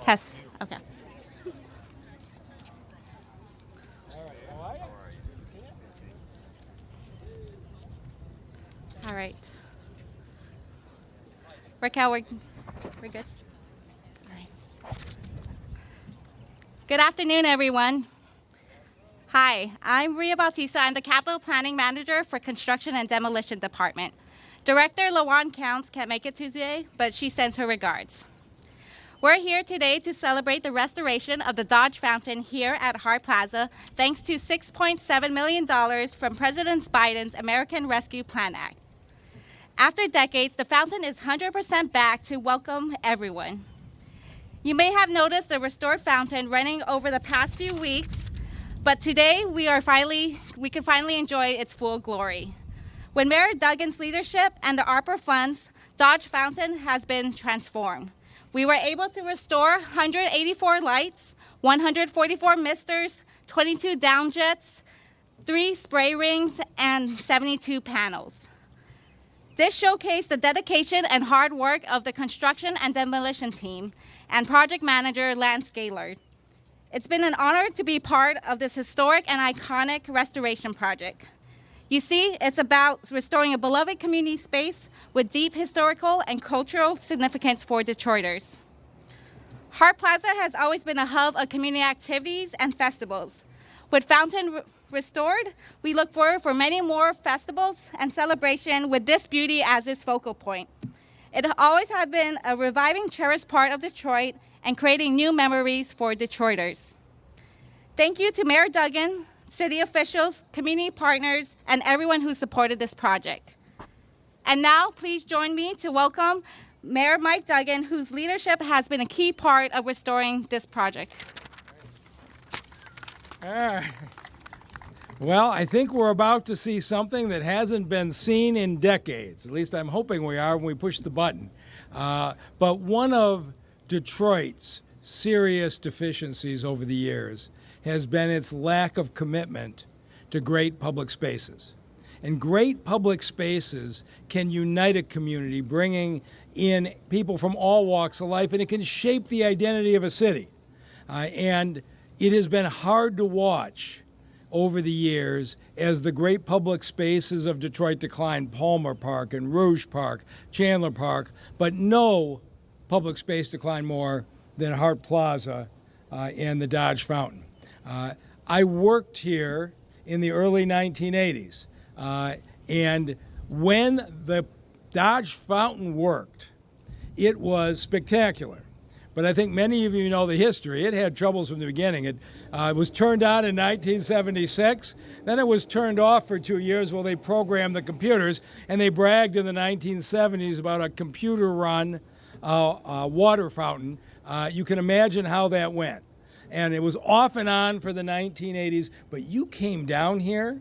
Test. Okay. All right. Raquel, we're good? All right. Good afternoon, everyone. Hi, I'm Ria Bautista. I'm the Capital Planning Manager for Construction and Demolition Department. Director LaJuan Counts can't make it today, but she sends her regards. We're here today to celebrate the restoration of the Dodge Fountain here at Hart Plaza, thanks to $6.7 million from President Biden's American Rescue Plan Act. After decades, the fountain is 100% back to welcome everyone. You may have noticed the restored fountain running over the past few weeks, but today we can finally enjoy its full glory. With Mayor Duggan's leadership and the ARPA funds, Dodge Fountain has been transformed. We were able to restore 184 lights, 144 misters, 22 down jets, 3 spray rings, and 72 panels. This showcased the dedication and hard work of the construction and demolition team and project manager Lance Gaylord. It's been an honor to be part of this historic and iconic restoration project. You see, it's about restoring a beloved community space with deep historical and cultural significance for Detroiters. Hart Plaza has always been a hub of community activities and festivals. With Fountain restored, we look forward for many more festivals and celebration with this beauty as its focal point. It always has been a reviving, cherished part of Detroit and creating new memories for Detroiters. Thank you to Mayor Duggan, city officials, community partners, and everyone who supported this project. And now, please join me to welcome Mayor Mike Duggan, whose leadership has been a key part of restoring this project. Well, I think we're about to see something that hasn't been seen in decades. At least I'm hoping we are when we push the button. But one of Detroit's serious deficiencies over the years has been its lack of commitment to great public spaces. And great public spaces can unite a community, bringing in people from all walks of life, and it can shape the identity of a city. And it has been hard to watch over the years as the great public spaces of Detroit decline, Palmer Park and Rouge Park, Chandler Park, but no public space declined more than Hart Plaza and the Dodge Fountain. I worked here in the early 1980s, and when the Dodge Fountain worked, it was spectacular. But I think many of you know the history. It had troubles from the beginning. It was turned on in 1976. Then it was turned off for 2 years while they programmed the computers, and they bragged in the 1970s about a computer-run water fountain. You can imagine how that went. And it was off and on for the 1980s, but you came down here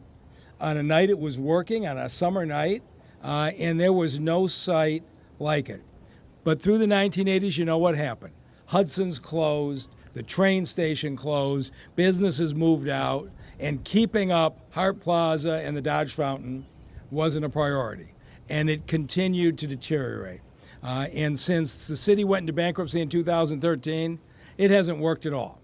on a night it was working, on a summer night, and there was no sight like it. But through the 1980s, you know what happened. Hudson's closed, the train station closed, businesses moved out, and keeping up Hart Plaza and the Dodge Fountain wasn't a priority. And it continued to deteriorate. And since the city went into bankruptcy in 2013, it hasn't worked at all.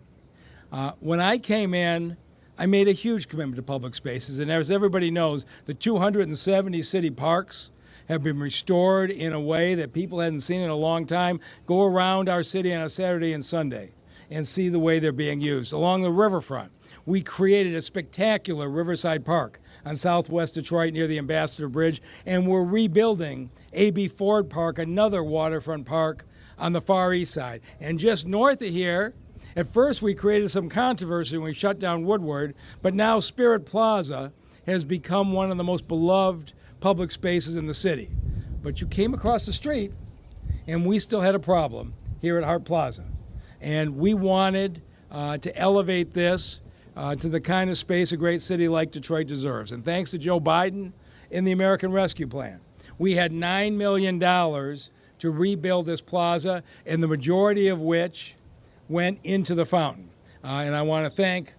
When I came in, I made a huge commitment to public spaces, and as everybody knows, the 270 city parks have been restored in a way that people hadn't seen in a long time. Go around our city on a Saturday and Sunday and see the way they're being used. Along the riverfront, we created a spectacular Riverside Park on southwest Detroit near the Ambassador Bridge, and we're rebuilding A.B. Ford Park, another waterfront park on the far east side. And just north of here, at first we created some controversy when we shut down Woodward, but now Spirit Plaza has become one of the most beloved public spaces in the city. But you came across the street and we still had a problem here at Hart Plaza. And we wanted to elevate this to the kind of space a great city like Detroit deserves. And thanks to Joe Biden in the American Rescue Plan, we had $9 million to rebuild this plaza, and the majority of which went into the fountain. And I want to thank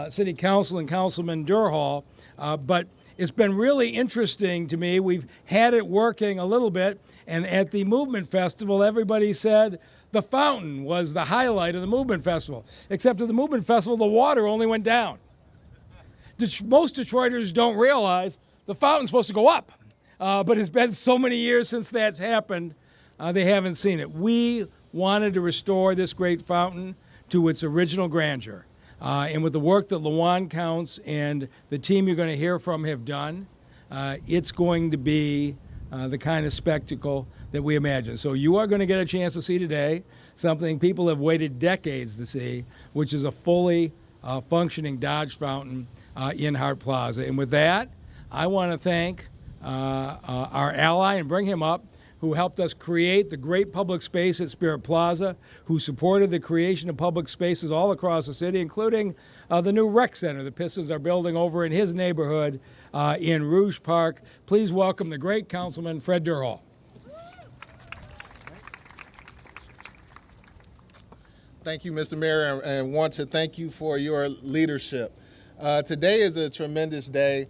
City Council and Councilman Durhall, but it's been really interesting to me. We've had it working a little bit, and at the Movement Festival, everybody said, The fountain was the highlight of the Movement Festival, except at the Movement Festival, the water only went down. Most Detroiters don't realize the fountain's supposed to go up, but it's been so many years since that's happened, they haven't seen it. We wanted to restore this great fountain to its original grandeur. And with the work that Lawan Counts and the team you're going to hear from have done, it's going to be the kind of spectacle that we imagine. So you are going to get a chance to see today something people have waited decades to see, which is a fully functioning Dodge fountain in Hart Plaza. And with that, I want to thank our ally, and bring him up, who helped us create the great public space at Spirit Plaza, who supported the creation of public spaces all across the city, including the new rec center the Pistons are building over in his neighborhood in Rouge Park. Please welcome the great Councilman Fred Durhal. Thank you, Mr. Mayor, and want to thank you for your leadership. Today is a tremendous day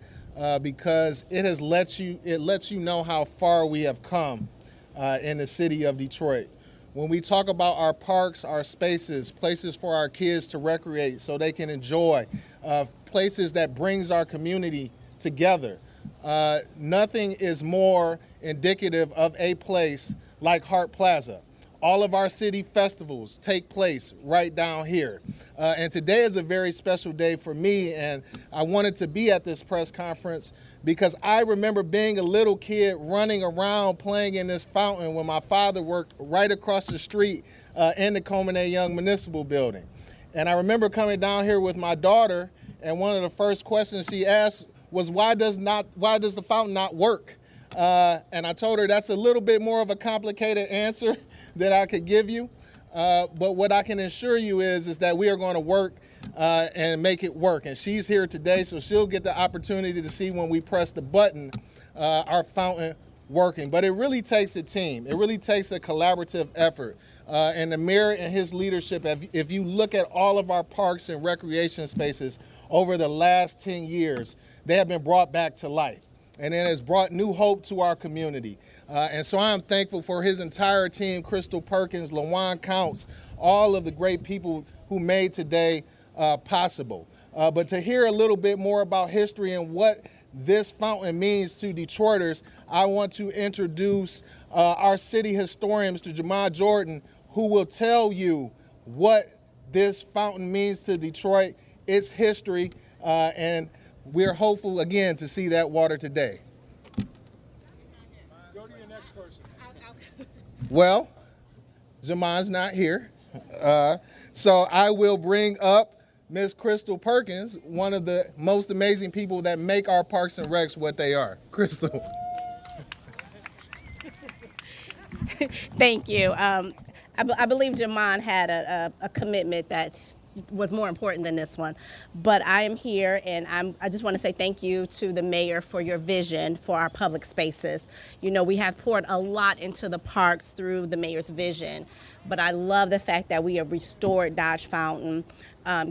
because it lets you know how far we have come in the city of Detroit. When we talk about our parks, our spaces, places for our kids to recreate so they can enjoy, places that brings our community together, nothing is more indicative of a place like Hart Plaza. All of our city festivals take place right down here. And today is a very special day for me, and I wanted to be at this press conference because I remember being a little kid running around playing in this fountain when my father worked right across the street in the Coleman A. Young Municipal Building. And I remember coming down here with my daughter, and one of the first questions she asked was, why does the fountain not work? And I told her that's a little bit more of a complicated answer that I could give you. But what I can assure you is that we are going to work and make it work. And she's here today, so she'll get the opportunity to see when we press the button, our fountain working. But it really takes a team. It really takes a collaborative effort. And the mayor and his leadership, if you look at all of our parks and recreation spaces over the last 10 years, they have been brought back to life. And it has brought new hope to our community. And so I'm thankful for his entire team, Crystal Perkins, Lawan Counts, all of the great people who made today possible. But to hear a little bit more about history and what this fountain means to Detroiters, I want to introduce our city historian, Mr. Jamal Jordan, who will tell you what this fountain means to Detroit, its history, and we're hopeful, again, to see that water today. Go to your next person. Well, Jamon's not here. So I will bring up Ms. Crystal Perkins, one of the most amazing people that make our parks and recs what they are. Crystal. Thank you. I believe Jamon had a commitment that was more important than this one, but I am here, and I just want to say thank you to the mayor for your vision for our public spaces. You know, we have poured a lot into the parks through the mayor's vision, but I love the fact that we have restored Dodge Fountain,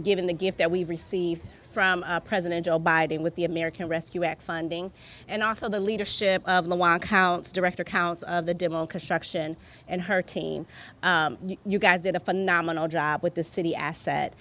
given the gift that we've received from President Joe Biden with the American Rescue Act funding, and also the leadership of Lawan Counts, Director Counts of the Demo and Construction, and her team. You guys did a phenomenal job with this city asset.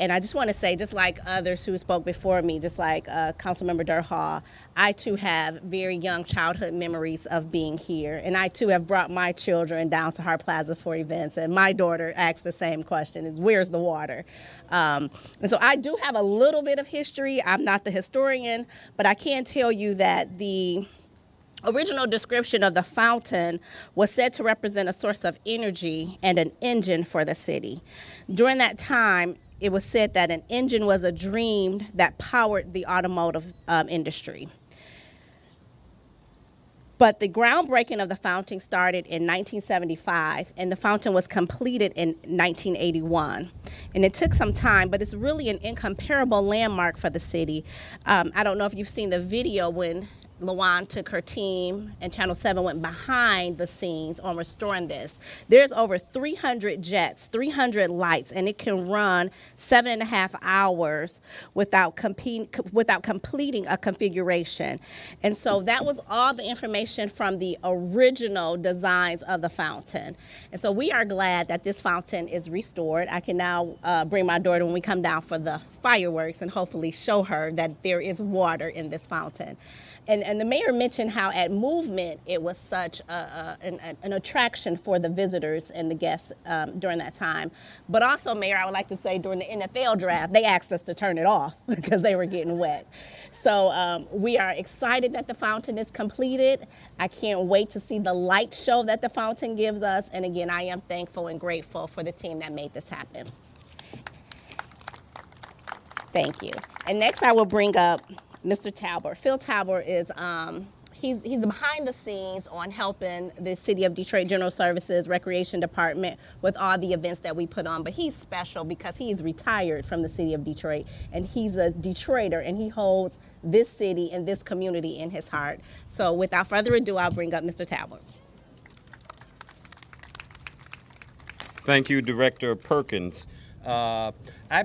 And I just want to say, just like others who spoke before me, just like Councilmember Durhal, I too have very young childhood memories of being here. And I too have brought my children down to Hart Plaza for events. And my daughter asked the same question, is where's the water? And so I do have a little bit of history. I'm not the historian, but I can tell you that the original description of the fountain was said to represent a source of energy and an engine for the city. During that time, it was said that an engine was a dream that powered the automotive industry. But the groundbreaking of the fountain started in 1975, and the fountain was completed in 1981. And it took some time, but it's really an incomparable landmark for the city. I don't know if you've seen the video when LaJuan took her team and Channel 7 went behind the scenes on restoring this. There's over 300 jets, 300 lights, and it can run 7.5 hours without completing a configuration. And so that was all the information from the original designs of the fountain. And so we are glad that this fountain is restored. I can now bring my daughter when we come down for the fireworks and hopefully show her that there is water in this fountain. And the mayor mentioned how at Movement it was such an attraction for the visitors and the guests during that time. But also, Mayor, I would like to say during the NFL draft, they asked us to turn it off because they were getting wet. So we are excited that the fountain is completed. I can't wait to see the light show that the fountain gives us. And again, I am thankful and grateful for the team that made this happen. Thank you. And next I will bring up Mr. Talbot. Phil Talbot is, he's behind the scenes on helping the City of Detroit General Services Recreation Department with all the events that we put on. But he's special because he's retired from the City of Detroit, and he's a Detroiter, and he holds this city and this community in his heart. So without further ado, I'll bring up Mr. Talbot. Thank you, Director Perkins. I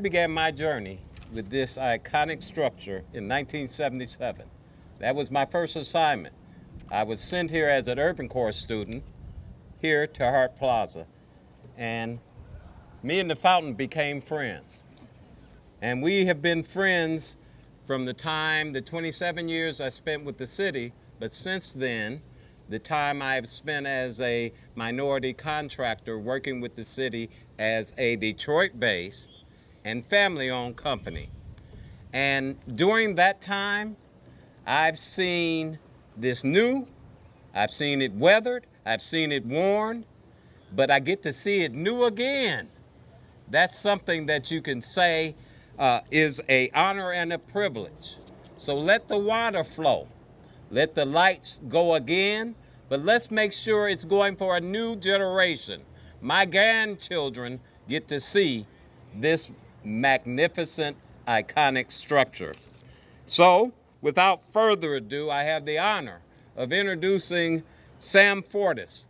began my journey with this iconic structure in 1977. That was my first assignment. I was sent here as an Urban Corps student here to Hart Plaza, and me and the fountain became friends. And we have been friends from the 27 years I spent with the city, but since then, the time I've spent as a minority contractor working with the city as a Detroit-based and family-owned company. And during that time, I've seen this new, I've seen it weathered, I've seen it worn, but I get to see it new again. That's something that you can say is an honor and a privilege. So let the water flow, let the lights go again, but let's make sure it's going for a new generation. My grandchildren get to see this magnificent, iconic structure. So, without further ado, I have the honor of introducing Sam Fortis.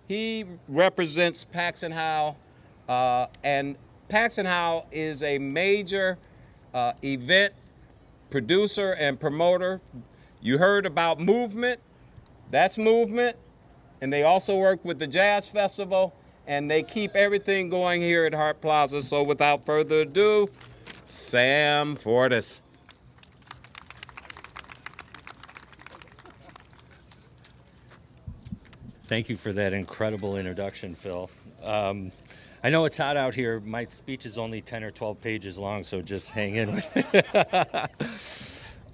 He represents Paxson Howe, and Paxson Howe is a major event producer and promoter. You heard about Movement, that's Movement, and they also work with the Jazz Festival, and they keep everything going here at Hart Plaza. So without further ado, Sam Fortis. Thank you for that incredible introduction, Phil. I know it's hot out here. My speech is only 10 or 12 pages long, so just hang in with me.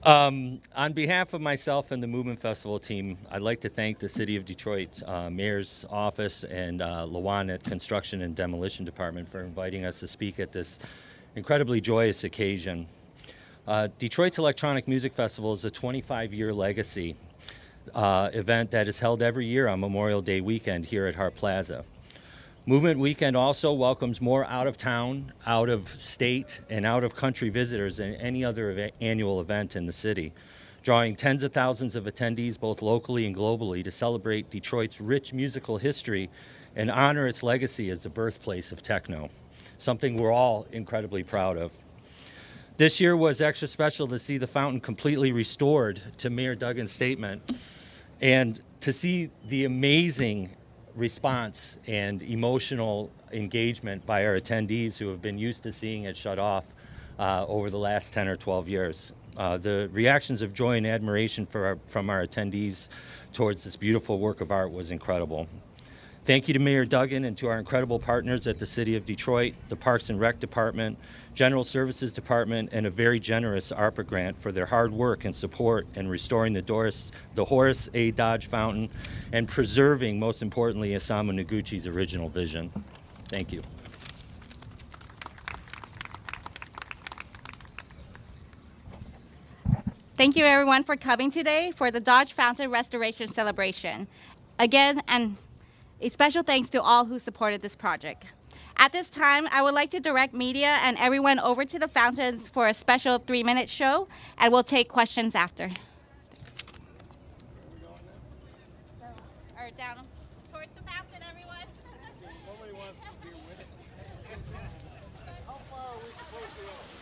On behalf of myself and the Movement Festival team, I'd like to thank the City of Detroit Mayor's Office and LaJuan at Construction and Demolition Department for inviting us to speak at this incredibly joyous occasion. Detroit's Electronic Music Festival is a 25-year legacy event that is held every year on Memorial Day weekend here at Hart Plaza. Movement Weekend also welcomes more out-of-town, out-of-state, and out-of-country visitors than any other annual event in the city, drawing tens of thousands of attendees both locally and globally to celebrate Detroit's rich musical history and honor its legacy as the birthplace of techno, something we're all incredibly proud of. This year was extra special to see the fountain completely restored to Mayor Duggan's statement, and to see the amazing response and emotional engagement by our attendees who have been used to seeing it shut off over the last 10 or 12 years. The reactions of joy and admiration from our attendees towards this beautiful work of art was incredible. Thank you to Mayor Duggan and to our incredible partners at the City of Detroit, the Parks and Rec Department, General Services Department, and a very generous ARPA grant for their hard work and support in restoring the Horace E. Dodge Fountain and preserving, most importantly, Isamu Noguchi's original vision. Thank you. Thank you everyone for coming today for the Dodge Fountain Restoration Celebration. Again, and a special thanks to all who supported this project. At this time, I would like to direct media and everyone over to the fountains for a special 3-minute show, and we'll take questions after. Thanks. or down towards the fountain, everyone. Nobody wants to be with it. How far are we supposed to go?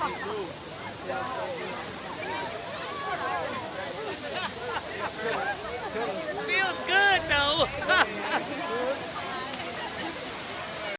Feels good though.